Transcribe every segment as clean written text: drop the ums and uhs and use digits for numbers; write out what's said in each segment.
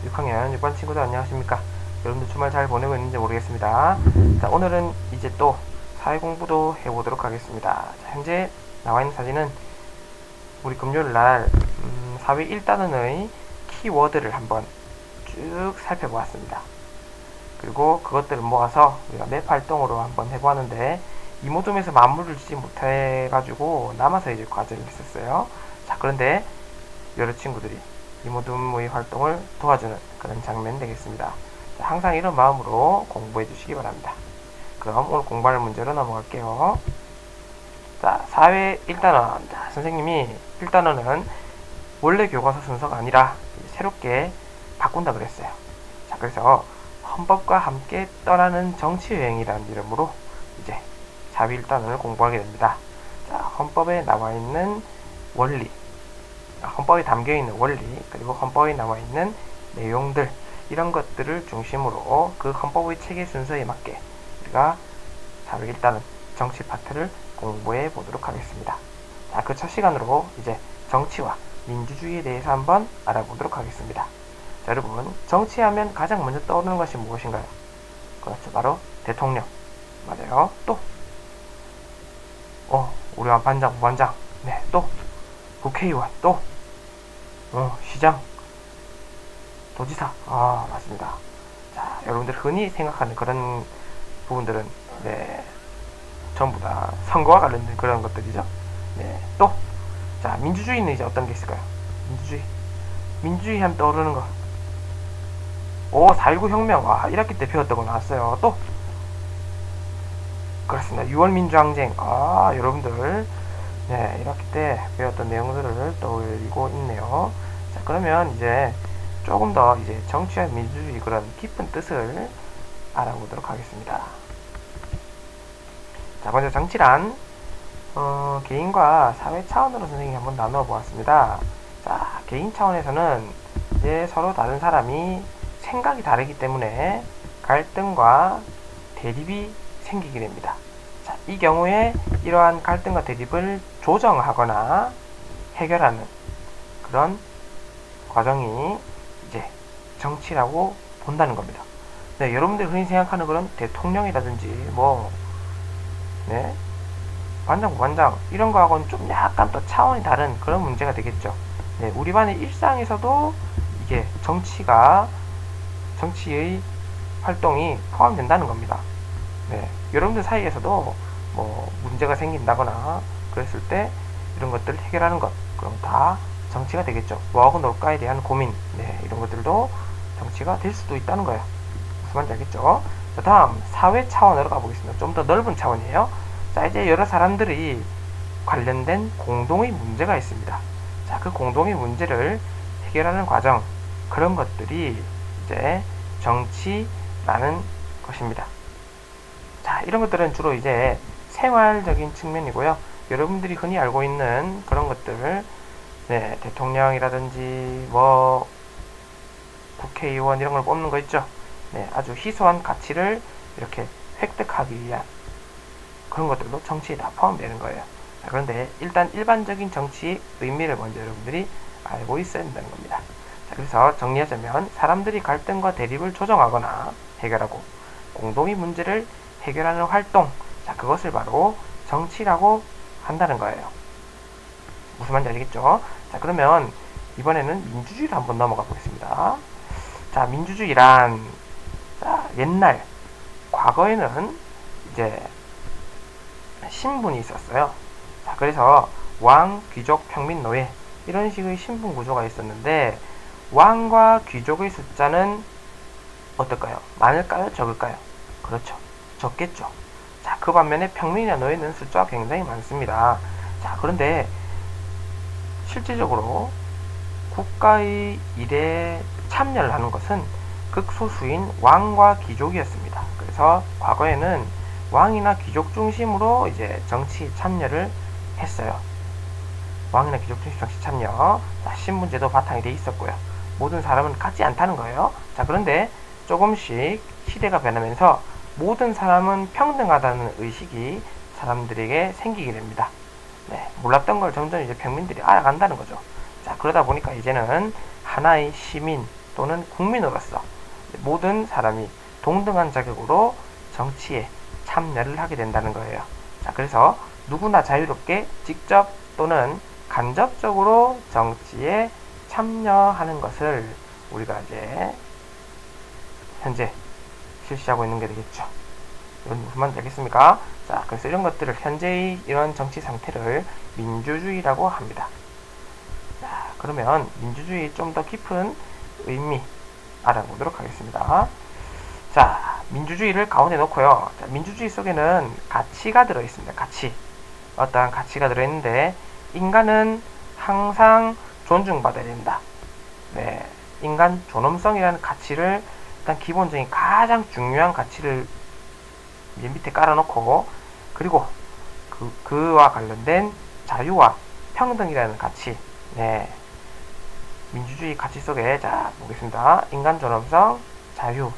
6학년 6반 친구들 안녕하십니까. 여러분들 주말 잘 보내고 있는지 모르겠습니다. 자, 오늘은 이제 또 사회 공부도 해보도록 하겠습니다. 자, 현재 나와 있는 사진은 우리 금요일날 사회 1단원의 키워드를 한번 쭉 살펴보았습니다. 그리고 그것들을 모아서 우리가 맵 활동으로 한번 해보았는데 이 모둠에서 마무리를 짓지 못해가지고 남아서 이제 과제를 했었어요. 자, 그런데 여러 친구들이 이 모둠의 활동을 도와주는 그런 장면 되겠습니다. 자, 항상 이런 마음으로 공부해 주시기 바랍니다. 그럼 오늘 공부할 문제로 넘어갈게요. 자, 사회 1단원. 자, 선생님이 1단원은 원래 교과서 순서가 아니라 새롭게 바꾼다 그랬어요. 자, 그래서 헌법과 함께 떠나는 정치여행이라는 이름으로 이제 사회 1단원을 공부하게 됩니다. 자, 헌법에 나와 있는 원리, 헌법에 담겨있는 원리, 그리고 헌법에 나와있는 내용들, 이런 것들을 중심으로 그 헌법의 체계 순서에 맞게 우리가 사회 1단원 정치 파트를 공부해 보도록 하겠습니다. 자, 그 첫 시간으로 이제 정치와 민주주의에 대해서 한번 알아보도록 하겠습니다. 자, 여러분, 정치하면 가장 먼저 떠오르는 것이 무엇인가요? 그렇죠, 바로 대통령. 맞아요. 또 우리 반장, 부반장, 네, 또 국회의원, 또 시장, 도지사. 맞습니다. 자, 여러분들 흔히 생각하는 그런 부분들은 네, 전부 다 선거와 관련된 그런 것들이죠. 네, 또 자, 민주주의는 이제 어떤 게 있을까요? 민주주의 하면 떠오르는 거. 4.19 혁명. 1학기 때 배웠던 거 나왔어요. 또 그렇습니다. 6월 민주항쟁. 여러분들 네, 1학기 때 배웠던 내용들을 떠올리고 있네요. 자, 그러면 이제 조금 더 이제 정치와 민주주의 그런 깊은 뜻을 알아보도록 하겠습니다. 자, 먼저 정치란 개인과 사회 차원으로 선생님이 한번 나누어 보았습니다. 자, 개인 차원에서는 이제 서로 다른 사람이 생각이 다르기 때문에 갈등과 대립이 생기게 됩니다. 자, 이 경우에 이러한 갈등과 대립을 조정하거나 해결하는 그런 과정이 이제 정치라고 본다는 겁니다. 네, 여러분들이 흔히 생각하는 그런 대통령이라든지 네, 반장, 부반장 이런 거하고는 좀 약간 또 차원이 다른 그런 문제가 되겠죠. 네, 우리 반의 일상에서도 이게 정치의 활동이 포함된다는 겁니다. 네, 여러분들 사이에서도 문제가 생긴다거나 그랬을 때 이런 것들을 해결하는 것, 그럼 다 정치가 되겠죠. 뭐하고 놀까에 대한 고민, 네, 이런 것들도 정치가 될 수도 있다는 거예요. 무슨 말인지 알겠죠? 자, 다음 사회 차원으로 가보겠습니다. 좀 더 넓은 차원이에요. 자, 이제 여러 사람들이 관련된 공동의 문제가 있습니다. 자, 그 공동의 문제를 해결하는 과정, 그런 것들이 이제 정치라는 것입니다. 자, 이런 것들은 주로 이제 생활적인 측면이고요. 여러분들이 흔히 알고 있는 그런 것들, 네, 대통령이라든지 국회의원 이런 걸 뽑는 거 있죠. 네, 아주 희소한 가치를 이렇게 획득하기 위한 그런 것들도 정치에 다 포함되는 거예요. 자, 그런데 일단 일반적인 정치의 의미를 먼저 여러분들이 알고 있어야 된다는 겁니다. 자, 그래서 정리하자면 사람들이 갈등과 대립을 조정하거나 해결하고 공동의 문제를 해결하는 활동, 자, 그것을 바로 정치라고 한다는 거예요. 무슨 말인지 알겠죠? 자, 그러면 이번에는 민주주의로 한번 넘어가 보겠습니다. 자, 민주주의란 옛날 과거에는 이제 신분이 있었어요. 자, 그래서 왕, 귀족, 평민, 노예 이런 식의 신분 구조가 있었는데 왕과 귀족의 숫자는 어떨까요? 많을까요? 적을까요? 그렇죠. 적겠죠. 자, 그 반면에 평민이나 노예는 숫자가 굉장히 많습니다. 자, 그런데 실질적으로 국가의 일에 참여를 하는 것은 극소수인 왕과 귀족이었습니다. 그래서 과거에는 왕이나 귀족 중심으로 이제 정치 참여를 했어요. 왕이나 귀족 중심 정치 참여. 자, 신분제도 바탕이 돼 있었고요. 모든 사람은 같지 않다는 거예요. 자, 그런데 조금씩 시대가 변하면서 모든 사람은 평등하다는 의식이 사람들에게 생기게 됩니다. 네, 몰랐던 걸 점점 이제 평민들이 알아간다는 거죠. 자, 그러다 보니까 이제는 하나의 시민, 또는 국민으로서 모든 사람이 동등한 자격으로 정치에 참여를 하게 된다는 거예요. 자, 그래서 누구나 자유롭게 직접 또는 간접적으로 정치에 참여하는 것을 우리가 이제 현재 실시하고 있는 게 되겠죠. 이건 무슨 말인지 알겠습니까? 자, 그래서 이런 것들을 현재의 이런 정치 상태를 민주주의라고 합니다. 자, 그러면 민주주의 좀 더 깊은 의미 알아보도록 하겠습니다. 자, 민주주의를 가운데 놓고요. 자, 민주주의 속에는 가치가 들어있습니다. 가치. 어떠한 가치가 들어있는데, 인간은 항상 존중받아야 된다. 네. 인간 존엄성이라는 가치를 일단 기본적인 가장 중요한 가치를 밑에 깔아놓고, 그리고 그와 관련된 자유와 평등이라는 가치. 네. 민주주의 가치 속에, 자, 보겠습니다. 인간 존엄성, 자유,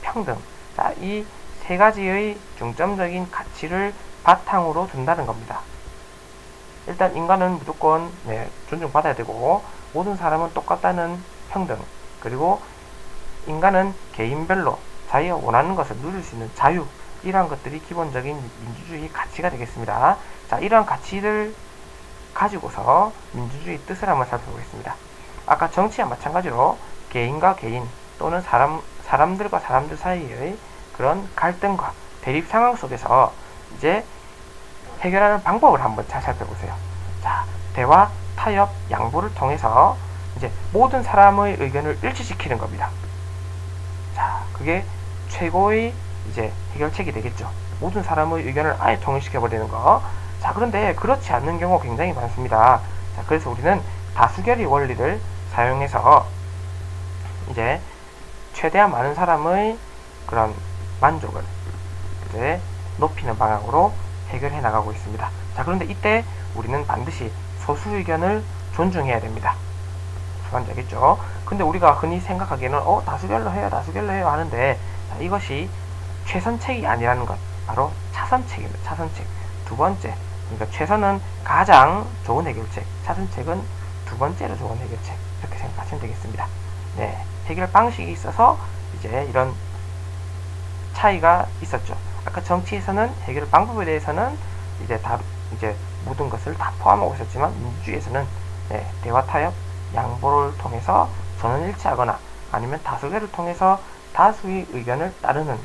평등. 자, 이 세 가지의 중점적인 가치를 바탕으로 둔다는 겁니다. 일단 인간은 무조건 존중받아야 되고, 모든 사람은 똑같다는 평등, 그리고 인간은 개인별로 자기가 원하는 것을 누릴 수 있는 자유, 이러한 것들이 기본적인 민주주의 가치가 되겠습니다. 자, 이러한 가치를 가지고서 민주주의 뜻을 한번 살펴보겠습니다. 아까 정치와 마찬가지로 개인과 개인 또는 사람들과 사람들 사이의 그런 갈등과 대립 상황 속에서 이제 해결하는 방법을 한번 잘 살펴보세요. 자, 대화, 타협, 양보를 통해서 이제 모든 사람의 의견을 일치시키는 겁니다. 자, 그게 최고의 이제 해결책이 되겠죠. 모든 사람의 의견을 아예 통일시켜버리는 거. 자, 그런데 그렇지 않는 경우가 굉장히 많습니다. 자, 그래서 우리는 다수결의 원리를 사용해서 이제 최대한 많은 사람의 그런 만족을 이제 높이는 방향으로 해결해 나가고 있습니다. 자, 그런데 이때 우리는 반드시 소수 의견을 존중해야 됩니다. 무슨 말인지 알겠죠? 근데 우리가 흔히 생각하기에는 다수결로 해요 하는데, 자, 이것이 최선책이 아니라는 것, 바로 차선책입니다. 차선책. 두 번째. 그러니까 최선은 가장 좋은 해결책, 차선책은 두 번째로 좋은 해결책, 이렇게 생각하시면 되겠습니다. 네, 해결 방식이 있어서 이제 이런 차이가 있었죠. 아까 정치에서는 해결 방법에 대해서는 이제 모든 것을 다 포함하고 있었지만, 민주주의에서는 대화, 타협, 양보를 통해서 전원 일치하거나 아니면 다수결을 통해서 다수의 의견을 따르는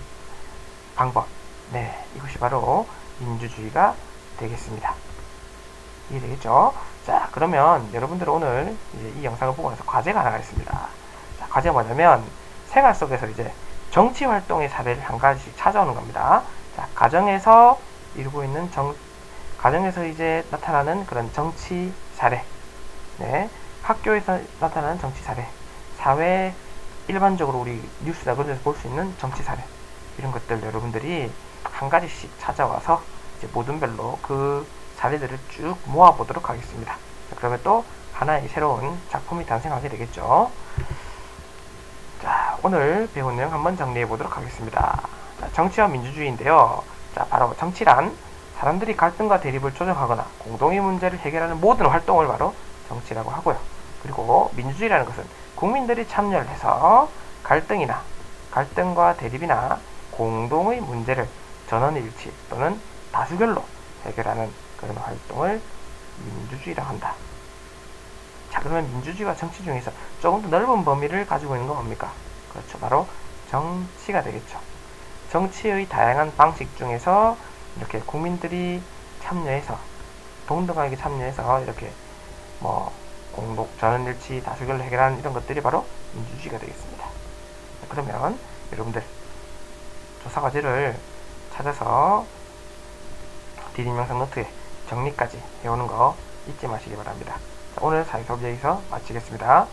방법. 네, 이것이 바로 민주주의가 되겠습니다. 이해되겠죠? 자, 그러면 여러분들 오늘 이제 이 영상을 보고 나서 과제가 하나가 있습니다. 자, 과제가 뭐냐면 생활 속에서 이제 정치 활동의 사례를 한 가지씩 찾아오는 겁니다. 자, 가정에서 이루고 있는 가정에서 이제 나타나는 그런 정치 사례, 네, 학교에서 나타나는 정치 사례, 사회 일반적으로 우리 뉴스나 그런 데서 볼 수 있는 정치 사례, 이런 것들 여러분들이 한 가지씩 찾아와서 이제 모든별로 그 사례들을 쭉 모아보도록 하겠습니다. 자, 그러면 또 하나의 새로운 작품이 탄생하게 되겠죠. 자, 오늘 배운 내용 한번 정리해 보도록 하겠습니다. 자, 정치와 민주주의인데요. 자, 바로 정치란 사람들이 갈등과 대립을 조정하거나 공동의 문제를 해결하는 모든 활동을 바로 정치라고 하고요. 그리고 민주주의라는 것은 국민들이 참여를 해서 갈등과 대립이나 공동의 문제를 전원일치 또는 다수결로 해결하는 그런 활동을 민주주의라고 한다. 자, 그러면 민주주의와 정치 중에서 조금 더 넓은 범위를 가지고 있는 건 뭡니까? 그렇죠. 바로 정치가 되겠죠. 정치의 다양한 방식 중에서 이렇게 국민들이 참여해서 동등하게 참여해서 이렇게 전원일치, 다수결로 해결하는 이런 것들이 바로 민주주의가 되겠습니다. 자, 그러면 여러분들 조사 과제를 찾아서 디딤 영상 노트에 정리까지 해오는 거 잊지 마시기 바랍니다. 자, 오늘 사회수업 여기서 마치겠습니다.